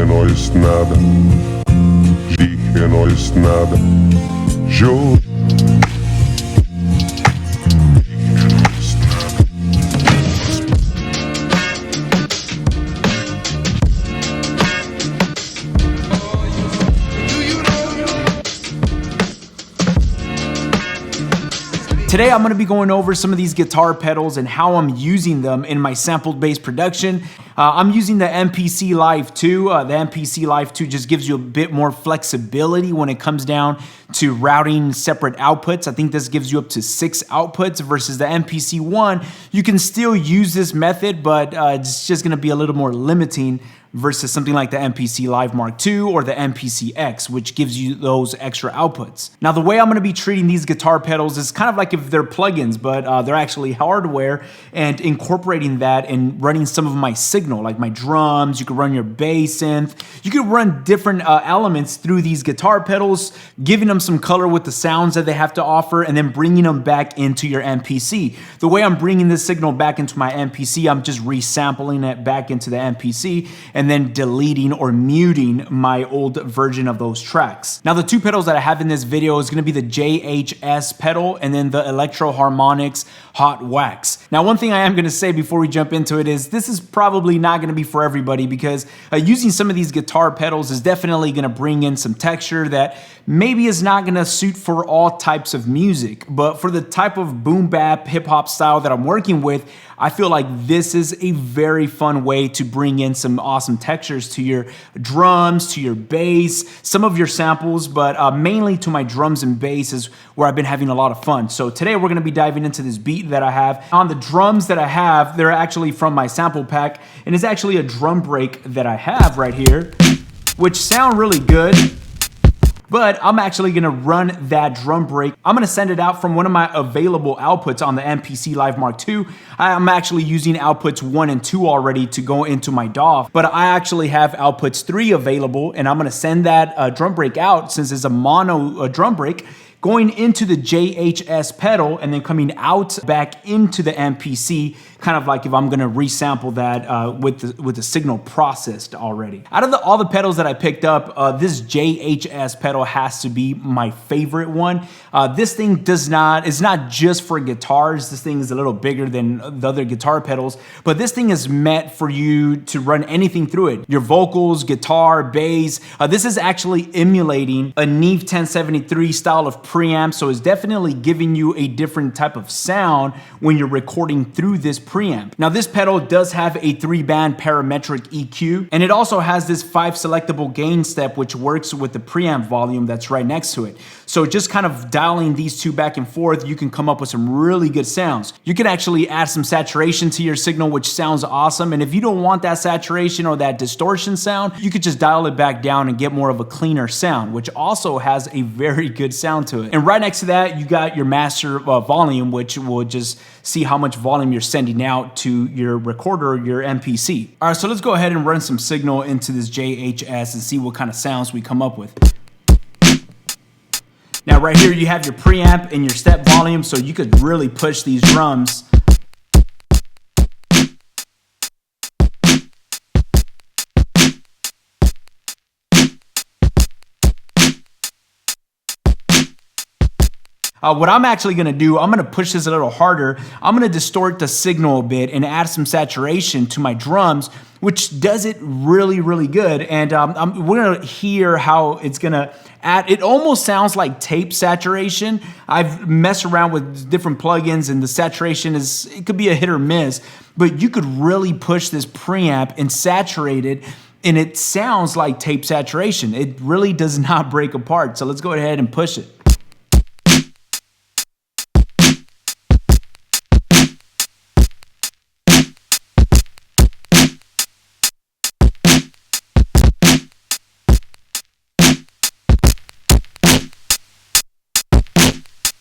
não es nada, dije não es nada, yo. Today I'm going to be going over some of these guitar pedals and how I'm using them in my sample-based production. I'm using the MPC Live 2. The MPC Live 2 just gives you a bit more flexibility when it comes down to routing separate outputs. I think this gives you up to 6 outputs versus the MPC 1. You can still use this method, but it's just going to be a little more limiting versus something like the MPC Live Mark II or the MPC X, which gives you those extra outputs. Now, the way I'm gonna be treating these guitar pedals is kind of like if they're plugins, but they're actually hardware, and incorporating that and running some of my signal, like my drums. You could run your bass synth. You could run different elements through these guitar pedals, giving them some color with the sounds that they have to offer, and then bringing them back into your MPC. The way I'm bringing this signal back into my MPC, I'm just resampling it back into the MPC, and then deleting or muting my old version of those tracks. Now, the 2 pedals that I have in this video is gonna be the JHS pedal and then the Electro Harmonix Hot Wax. Now, one thing I am gonna say before we jump into it is this is probably not gonna be for everybody, because using some of these guitar pedals is definitely gonna bring in some texture that maybe is not gonna suit for all types of music. But for the type of boom bap hip hop style that I'm working with, I feel like this is a very fun way to bring in some awesome textures to your drums, to your bass, some of your samples, but mainly to my drums and bass is where I've been having a lot of fun. So today we're gonna be diving into this beat that I have. On the drums that I have, they're actually from my sample pack, and it's actually a drum break that I have right here, which sound really good. But I'm actually gonna run that drum break. I'm gonna send it out from one of my available outputs on the MPC Live Mark II. I'm actually using outputs 1 and 2 already to go into my DAW, but I actually have outputs 3 available, and I'm gonna send that drum break out, since it's a mono drum break, going into the JHS pedal and then coming out back into the MPC, kind of like if I'm gonna resample that with the signal processed already. Out of all the pedals that I picked up, this JHS pedal has to be my favorite one. This thing is not just for guitars. This thing is a little bigger than the other guitar pedals, but this thing is meant for you to run anything through it. Your vocals, guitar, bass. This is actually emulating a Neve 1073 style of preamp, so it's definitely giving you a different type of sound when you're recording through this preamp. Now, this pedal does have a 3-band parametric EQ, and it also has this 5 selectable gain step, which works with the preamp volume that's right next to it. So just kind of dialing these 2 back and forth, you can come up with some really good sounds. You can actually add some saturation to your signal, which sounds awesome. And if you don't want that saturation or that distortion sound, you could just dial it back down and get more of a cleaner sound, which also has a very good sound to it. And right next to that, you got your master volume, which will just see how much volume you're sending out to your recorder, your MPC. All right, so let's go ahead and run some signal into this JHS and see what kind of sounds we come up with. Now, right here, you have your preamp and your step volume, so you could really push these drums. What I'm actually gonna do, I'm gonna push this a little harder. I'm gonna distort the signal a bit and add some saturation to my drums, which does it really, really good. And we're gonna hear how it's gonna add. It almost sounds like tape saturation. I've messed around with different plugins, and the saturation it could be a hit or miss, but you could really push this preamp and saturate it, and it sounds like tape saturation. It really does not break apart. So let's go ahead and push it.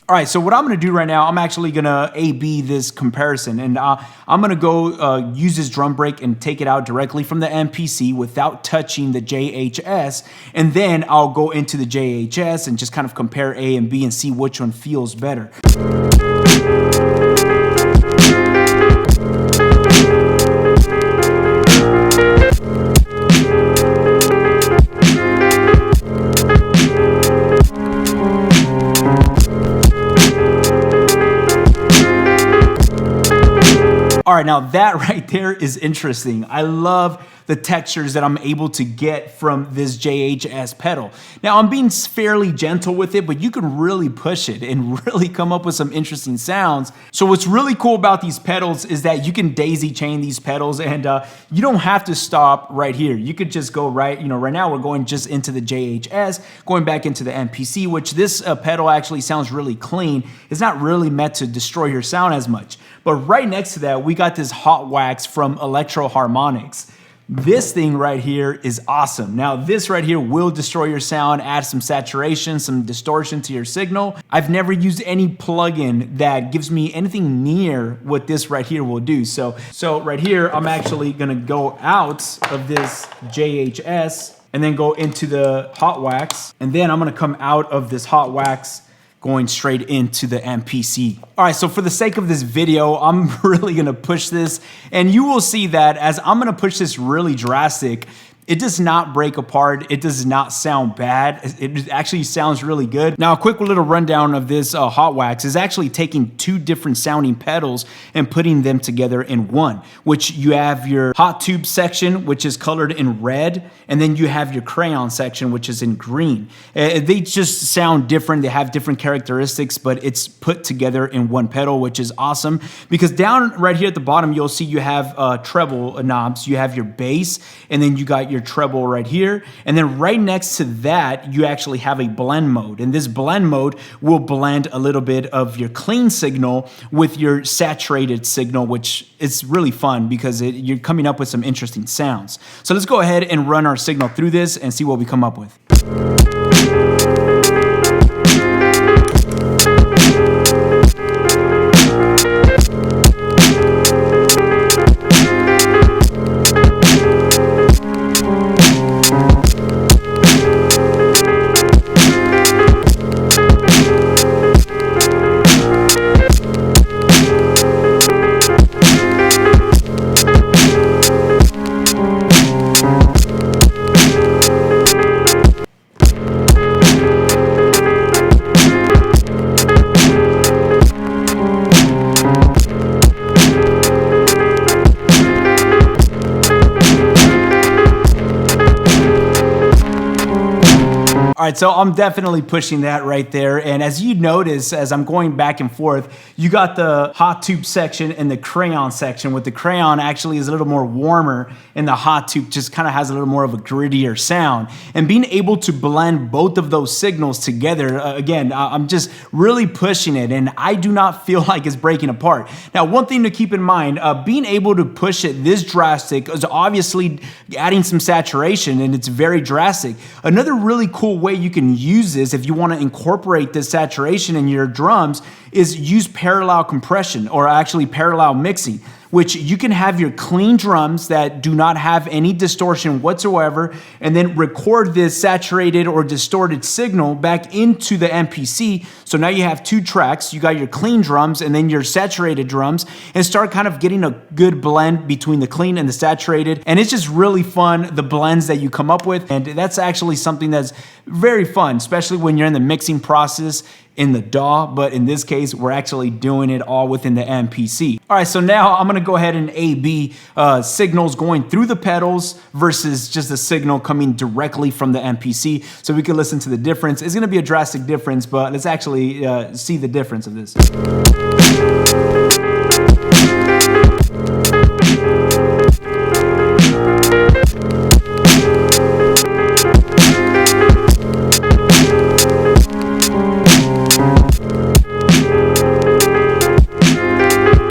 All right, so what I'm gonna do right now, I'm actually gonna A/B this comparison, and I'm gonna go use this drum break and take it out directly from the MPC without touching the JHS, and then I'll go into the JHS and just kind of compare A and B and see which one feels better. right, now that right there is interesting. I love the textures that I'm able to get from this JHS pedal. Now I'm being fairly gentle with it, but you can really push it and really come up with some interesting sounds. So what's really cool about these pedals is that you can daisy chain these pedals, and you don't have to stop right here. You could just go right now we're going just into the JHS, going back into the MPC, which this pedal actually sounds really clean. It's not really meant to destroy your sound as much. But right next to that, we got this hot wax from Electro Harmonix. This thing right here is awesome. Now this right here will destroy your sound, add some saturation, some distortion to your signal. I've never used any plugin that gives me anything near what this right here will do. So right here, I'm actually gonna go out of this JHS and then go into the hot wax. And then I'm gonna come out of this hot wax going straight into the MPC. All right, so for the sake of this video, I'm really gonna push this, and you will see that as I'm gonna push this really drastic, it does not break apart. It does not sound bad. It actually sounds really good. Now, a quick little rundown of this hot wax is actually taking two different sounding pedals and putting them together in one, which you have your hot tube section, which is colored in red, and then you have your crayon section, which is in green. They just sound different. They have different characteristics, but it's put together in one pedal, which is awesome, because down right here at the bottom, you'll see you have treble knobs. You have your bass, and then you got your treble right here, and then right next to that you actually have a blend mode, and this blend mode will blend a little bit of your clean signal with your saturated signal, which is really fun because you're coming up with some interesting sounds. So let's go ahead and run our signal through this and see what we come up with. All right, so I'm definitely pushing that right there. And as you notice, as I'm going back and forth, you got the hot tube section and the crayon section. With the crayon actually is a little more warmer, and the hot tube just kind of has a little more of a grittier sound. And being able to blend both of those signals together, again, I'm just really pushing it, and I do not feel like it's breaking apart. Now, one thing to keep in mind, being able to push it this drastic is obviously adding some saturation, and it's very drastic. Another really cool way you can use this if you want to incorporate this saturation in your drums is use parallel compression, or actually parallel mixing, which you can have your clean drums that do not have any distortion whatsoever, and then record this saturated or distorted signal back into the MPC. So now you have two tracks. You got your clean drums and then your saturated drums, and start kind of getting a good blend between the clean and the saturated. And it's just really fun, the blends that you come up with. And that's actually something that's very fun, especially when you're in the mixing process in the DAW, but in this case, we're actually doing it all within the MPC. All right, so now I'm gonna go ahead and A/B signals going through the pedals versus just a signal coming directly from the MPC, so we can listen to the difference. It's gonna be a drastic difference, but let's actually see the difference of this.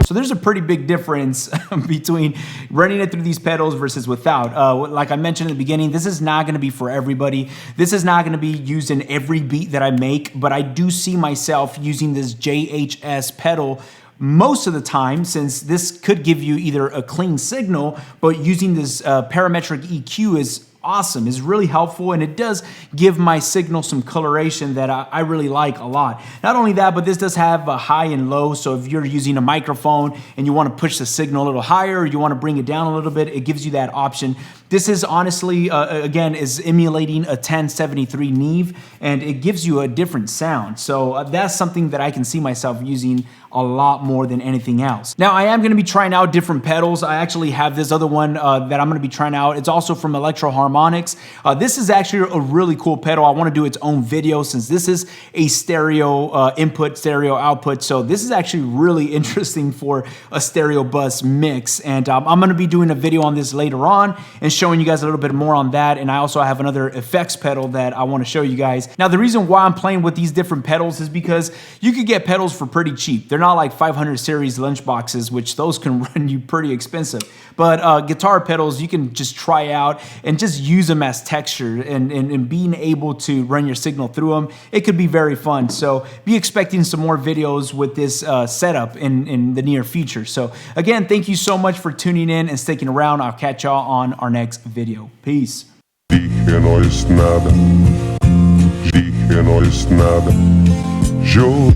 There's a pretty big difference between running it through these pedals versus without. Like I mentioned in the beginning, this is not gonna be for everybody. This is not gonna be used in every beat that I make, but I do see myself using this JHS pedal most of the time, since this could give you either a clean signal, but using this parametric EQ is awesome, is really helpful, and it does give my signal some coloration that I really like a lot. Not only that, but this does have a high and low, so if you're using a microphone and you want to push the signal a little higher, or you want to bring it down a little bit, it gives you that option. This is honestly, again, is emulating a 1073 Neve, and it gives you a different sound. So that's something that I can see myself using a lot more than anything else. Now, I am gonna be trying out different pedals. I actually have this other one that I'm gonna be trying out. It's also from Electro Harmonix. This is actually a really cool pedal. I wanna do its own video since this is a stereo input, stereo output. So this is actually really interesting for a stereo bus mix. And I'm gonna be doing a video on this later on and showing you guys a little bit more on that. And I also have another effects pedal that I wanna show you guys. Now, the reason why I'm playing with these different pedals is because you could get pedals for pretty cheap. They're not like 500 series lunchboxes, which those can run you pretty expensive. But guitar pedals, you can just try out and just use them as texture, and being able to run your signal through them, it could be very fun. So be expecting some more videos with this setup in the near future. So again, thank you so much for tuning in and sticking around. I'll catch y'all on our next video. Peace. Dije no es nada. Dije no es nada. Yo